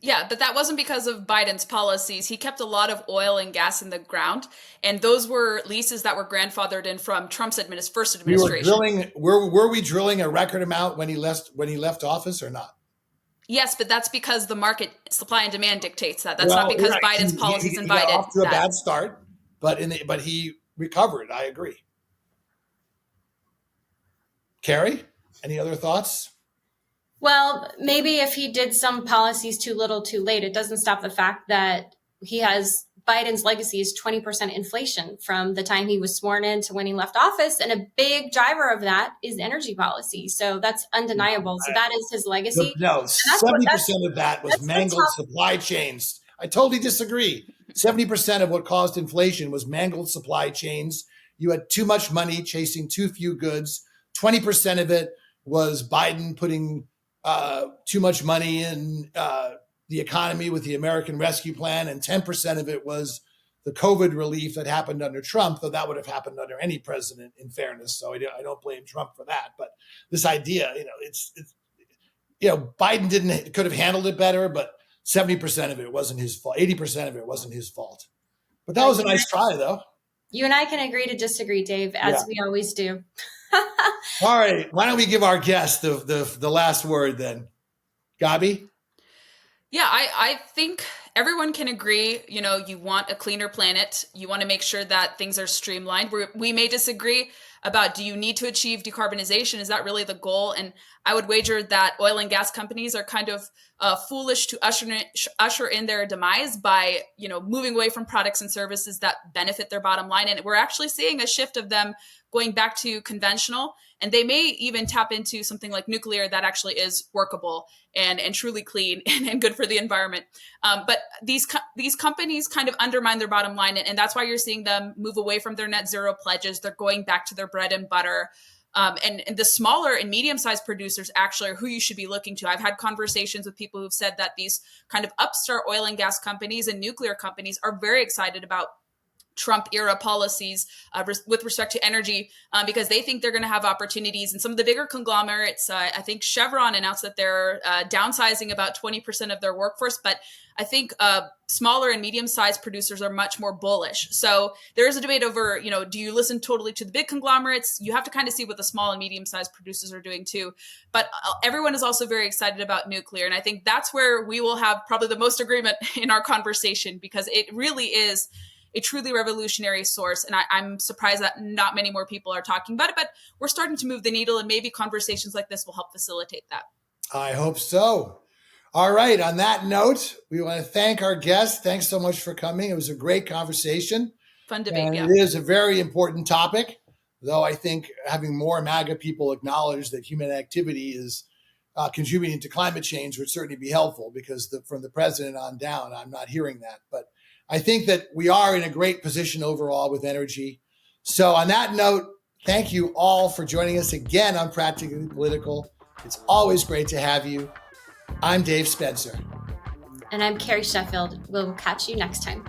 Yeah, but that wasn't because of Biden's policies. He kept a lot of oil and gas in the ground, and those were leases that were grandfathered in from Trump's first We were administration. drilling. Were we drilling a record amount when he left office or not? Yes, but that's because the market supply and demand dictates that. That's not because right. Biden's policies He got invited off to a that. bad start, but he recovered. I agree. Carrie, any other thoughts? Well, maybe if he did some policies too little, too late, it doesn't stop the fact that Biden's legacy is 20% inflation from the time he was sworn in to when he left office. And a big driver of that is energy policy. So that's undeniable. So that is his legacy. No, 70% of that was mangled supply chains. I totally disagree. 70% of what caused inflation was mangled supply chains. You had too much money chasing too few goods. 20% of it was Biden putting too much money in the economy with the American Rescue Plan, and 10% of it was the COVID relief that happened under Trump, though that would have happened under any president, in fairness. So I don't blame Trump for that. But this idea, Biden could have handled it better, but 70% of it wasn't his fault. 80% of it wasn't his fault. But that was a nice try, though. You and I can agree to disagree, Dave, as we always do. All right. Why don't we give our guest the last word then? Gabi? Yeah, I think everyone can agree, you want a cleaner planet. You want to make sure that things are streamlined. We may disagree about, do you need to achieve decarbonization? Is that really the goal? And I would wager that oil and gas companies are kind of foolish to usher in their demise by, moving away from products and services that benefit their bottom line. And we're actually seeing a shift of them going back to conventional, and they may even tap into something like nuclear that actually is workable and truly clean and good for the environment. But these companies kind of undermine their bottom line, and that's why you're seeing them move away from their net zero pledges. They're going back to their bread and butter. And the smaller and medium-sized producers actually are who you should be looking to. I've had conversations with people who've said that these kind of upstart oil and gas companies and nuclear companies are very excited about Trump era policies with respect to energy because they think they're going to have opportunities. And some of the bigger conglomerates, I think Chevron announced that they're downsizing about 20% of their workforce. But I think smaller and medium-sized producers are much more bullish. So there is a debate over, do you listen totally to the big conglomerates? You have to kind of see what the small and medium-sized producers are doing too. But everyone is also very excited about nuclear. And I think that's where we will have probably the most agreement in our conversation, because it really is a truly revolutionary source. And I'm surprised that not many more people are talking about it, but we're starting to move the needle, and maybe conversations like this will help facilitate that. I hope so. All right. On that note, we want to thank our guests. Thanks so much for coming. It was a great conversation. Fun debate, yeah. It is a very important topic, though I think having more MAGA people acknowledge that human activity is contributing to climate change would certainly be helpful, because from the president on down, I'm not hearing that. But I think that we are in a great position overall with energy. So on that note, thank you all for joining us again on Practically Political. It's always great to have you. I'm Dave Spencer. And I'm Carrie Sheffield. We'll catch you next time.